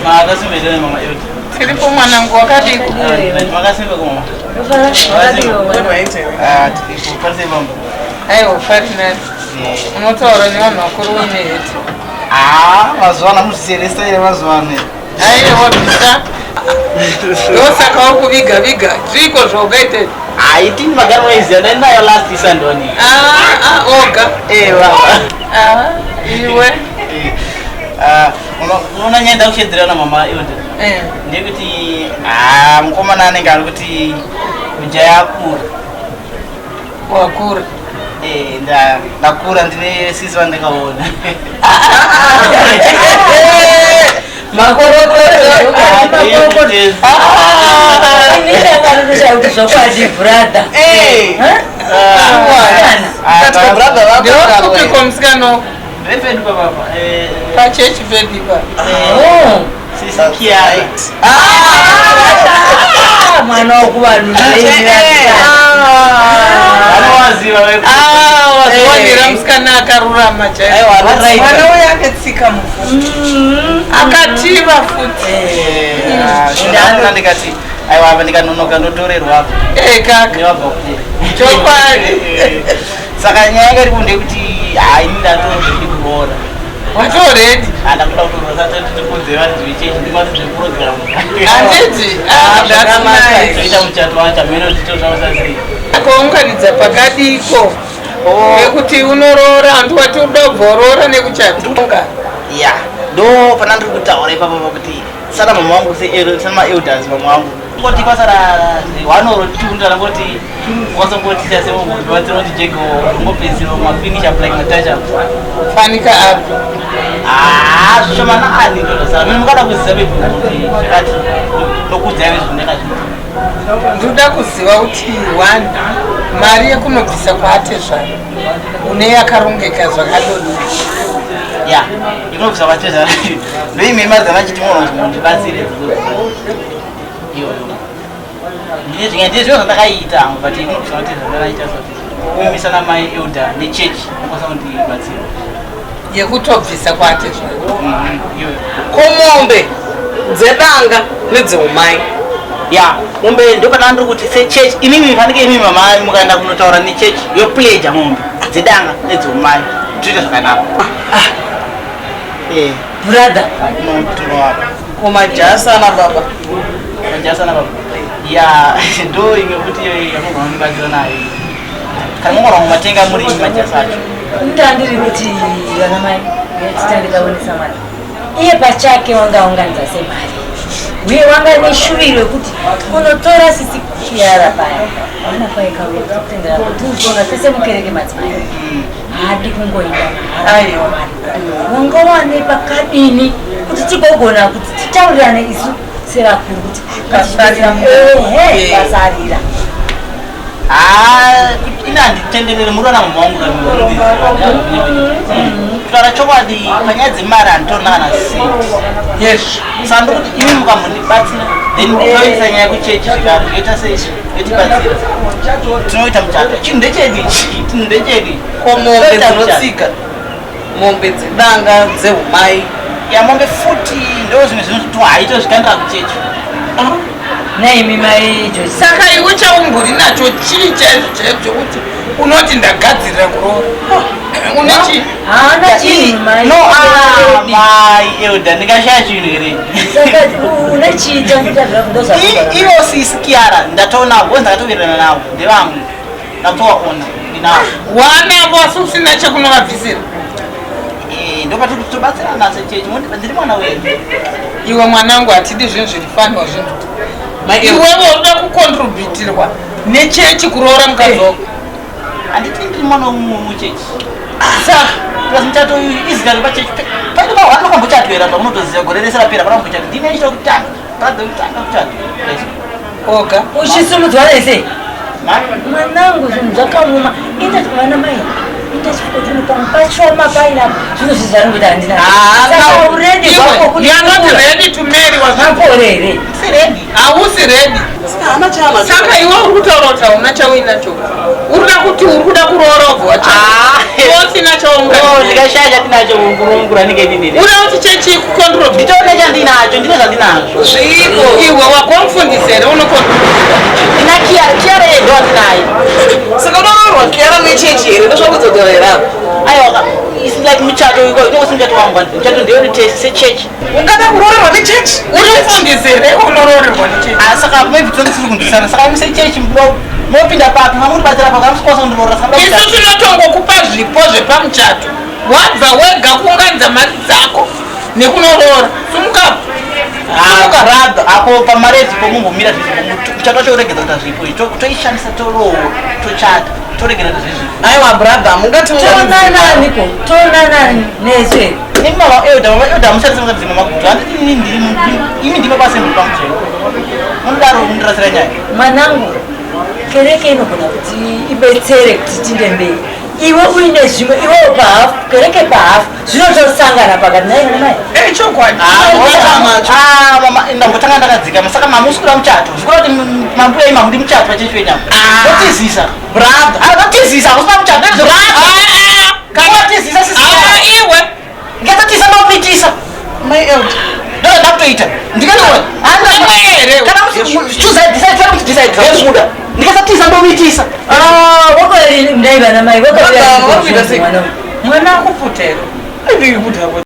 Makasimbe mama yote. Tilipo mwanangu wakati makasimbe kwa mama. Tilipo pale mama. Ayo Ferdinand. Unotaura nevanhu vakuru veneheti. Mazuva museresa ile mazuva ne. Ayo wabisa. Ndosaka wakuviga zviko zvaukaite. Tini magara waiziva ndayo last Sunday. Oga. Baba. Iwe. Unoona nyaenda kushedzera na mama yote. Ndekuti mukomana anenge ari kuti mujaya akura. Wakura. Ndakura ndine sisi vandakaona. Musikano Referee baba. Church baby ba. Sisi kia. Mwana okubantu Wanowaziva wewe. Waziwanira musikana akarurama chai. Mwana uya akatsika mufuti. Akativa futi. Ndana ndikati aiwa apa ndikanonoka ndotorerwa apa. Kaka. Niwabva kule. Chokwadi. Saka nyaya ngari kunde kuti ndatoredi kuroora. Watoredi? Ndakuda kuroora sasa tikuze vanhu vechechi ndimati zveprogram. Anditi. That's nice. Toita muchato wacho meno titotaura sei. Akaunganidza pakadiko. Nekuti unoroora antu wati udobvorora nekuchatunga. Ya. Ndo pana ndiri kutaura ipapa kuti sana mama wangu sana elders mama wangu. Ngoti pasara wanoro tunda ngoti wasongoti sasa mungu watiro tijeko ngopezero mafinisha like natasha. Fanika api. Shomana ani ndo sasa mimi mukada kuziva kuti zvakati ndokudzaiwe zvineka ndoda kuziva kuti one mari yekunobvisa kwate zvaro une yakarongeka zvakadodori. Ya, inobvisa kwate zvaro ndoime mazana chiti munhu ndibatsire iyo ndizvinge zviro zvandakaita but inobvisa kwate zvandakaita kumisana mai elder nechechi ndikosa kundibatsira yekutobvisa kwate zvaro komombe dzedanga nedzeumai. Ya, mombe ndopana ndiri kuti sechechi inini fanike imi mama mukaenda kunotaura nechechi yopleja mombe dzedanga nedzeumai titoita zvakanaka. Brother kumajasa na baba. Majasa na baba. Ya, ndo ingekuti yakobva mubatsira nayo. Kana mungora mumatenga muri majasa acho. Ndandiri kuti yana mai yatitandikaonesa mari. Iye pachake wangaunganidza semari. Uye wanga neshuviro yekuti unotora sisi Kiara paya. Wana paikauya kutendera kuti uzonga sese mukereke madzimai. Hadi kungoenda. Aiwa. Wanga wane pakadini kuti tigogona kuti titaurirane isu serakuru kuti kasarira. Kasarira. Ina nditenderere murona mama wangu kami. Kutara chokwadi panyaya dzemari anditorina seti. Yes. Sando kuti imi mukamundibatsira then toisa nyaya kuchechi zvakare yoita sei yotibatsira. Tinoita muchato. Chinhu ndechedi. Komombe dzinotsika. Mombe dzedanga dzeumai. Ya mombe futi ndo zvimwe zvinoti haito zvikandira kuchechi. Naimi mai Josi. Saka iwe chaumburi nacho chii chaizvo kuti unoti ndagadzirira kuroora. Unechi? Haana chinhu mai. No, mai elder ndikashaya chinhu here. Saka unechiita ndichabvira kundoza. Ivo sisi Kiara ndatoona vozi ndakatoverana navo ndevamwe. Ndakutovaona ndinavo. Wanavo asi usina chekunovabvisira. Ndopati kuti tobatsirana sechechi ndiri mwana wedu. Iwe mwanangu hatidi zvinhu zvirifanwa zvinhu. Iwewe unoda kukontributirwa nechechi kuroora mukadzi wako. Handiti ndiri mwana muchechi. Saka plus muchato izigari pachechi paito pahwana kwambochatoera pamunotoziva gore rese rapera pana mbochati ndine icho kutanga padza kutanga kuchato oga uchisimudzwa rese mwanangu zvinhu zvakauma indati kuvana mai indachikotini pamwe pachoma paina zvinhu zvizvaringoita handina saka uredi zvako kuti you are not ready to marry wazvakorere hausi ready saka iwe uri kutaura kuti hauna chauinacho urida kuti uri kuda kuroora ubva wacho Wosina chaunga. Ndikashaya tinacho kurungura ningedinire. Uri kuti chechi kucontrol. Nditone chandinacho, ndine zvandinacho. Zviko. Iwe wakomfundisere unokontrol. Kiara yedu andinayo. Saka unonorwa Kiara nechechi here ndozvakudzodorera. Aiwa, it's like muchato inokusingato wangu muchato ndeuri sechechi. Ungada kurorerwa nechechi? Unofundisere unororerwa nechechi. Saka maybe tiri kundisana. Saka mise chechi mopinda papi mamuribatsira pakamusikwaso kundinorora saka. Isu tinotongokupa zvipo zvepamuchato. Wabva wega kuunganidza mari dzako nekunorora. Sumukapo. Radha apo pamarezi pomumbomira muchato wacho uregedza kuita zvipo toishandisa tochata toregera zvezvipo. Aiwa brother, mungati tonananiko tonanani nezve nemi mama eodha mushandisa mukadzima magutu imi ndima basa muri pamuchero munodaro mundirasira nyaya. mwanangu kereke inogona kuti ibetsere kuti tinde mberi. Iwe uine zvimwe iwe pahafu kereke pahafu zvinotosangana pakati nainamai. Chokwadi. Mama ndambotanga ndakadzika saka mama usikura muchato zvikura kuti mambuya ima muri muchato pachechi wenyama notizisa brother notizisa usina muchato notizisa iwe ngatatiza nomitisa my elder ndoda ndakutoita ndikanawe kana ndikasatiza ndomitisa wakoeri ndaiva namai Brother, mwana akuputero.